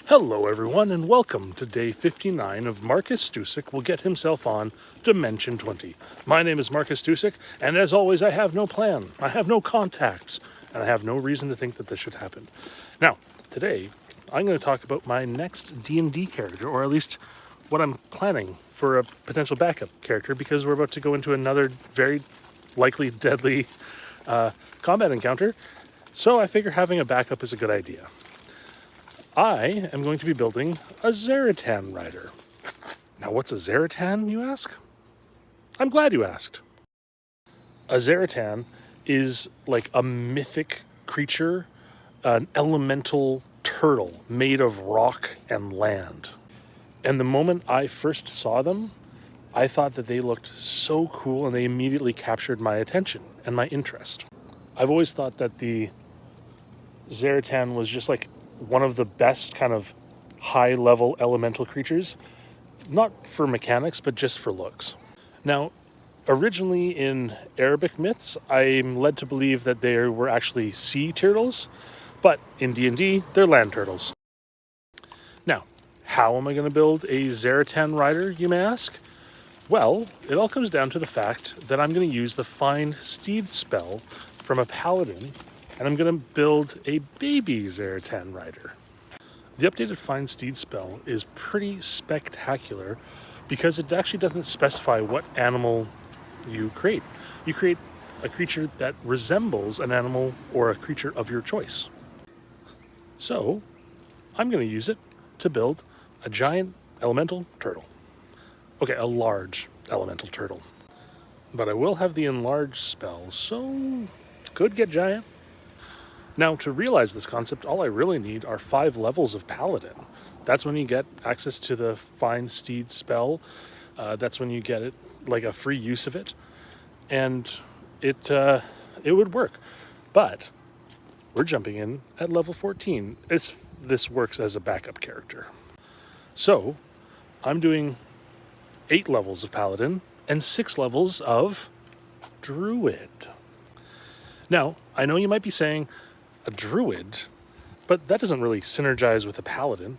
Hello everyone and welcome to day 59 of Marcus Stusek will get himself on Dimension 20. My name is Marcus Stusek, and as always I have no plan, I have no contacts, and I have no reason to think that this should happen. Now, today I'm going to talk about my next D&D character, or at least what I'm planning for a potential backup character, because we're about to go into another very likely deadly combat encounter, so I figure having a backup is a good idea. I am going to be building a Zaratan rider. Now, what's a Zaratan, you ask? I'm glad you asked. A Zaratan is like a mythic creature, an elemental turtle made of rock and land. And the moment I first saw them, I thought that they looked so cool and they immediately captured my attention and my interest. I've always thought that the Zaratan was just like one of the best kind of high-level elemental creatures, not for mechanics, but just for looks. Now, originally in Arabic myths, I'm led to believe that they were actually sea turtles, but in D&D, they're land turtles. Now, how am I going to build a Zaratan rider, you may ask? Well, it all comes down to the fact that I'm going to use the Find Steed spell from a paladin, and I'm going to build a baby Zaratan rider. The updated Find Steed spell is pretty spectacular because it actually doesn't specify what animal you create. You create a creature that resembles an animal or a creature of your choice. So, I'm going to use it to build a giant elemental turtle. Okay, a large elemental turtle. But I will have the enlarge spell, so could get giant. Now, to realize this concept, all I really need are 5 levels of Paladin. That's when you get access to the Find Steed spell. That's when you get it, like a free use of it. And it would work. But we're jumping in at level 14. This works as a backup character. So, I'm doing 8 levels of Paladin and 6 levels of Druid. Now, I know you might be saying, a druid, but that doesn't really synergize with a paladin.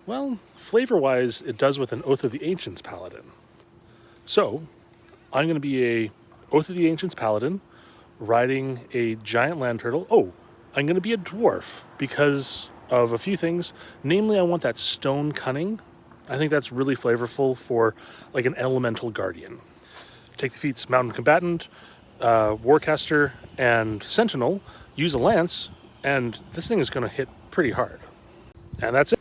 Well, flavor-wise, it does with an Oath of the Ancients paladin. So, I'm going to be a Oath of the Ancients paladin, riding a giant land turtle. Oh, I'm going to be a dwarf because of a few things. Namely, I want that stone cunning. I think that's really flavorful for like an elemental guardian. Take the feats Mountain Combatant, Warcaster, and Sentinel, use a lance, and this thing is going to hit pretty hard. And that's it.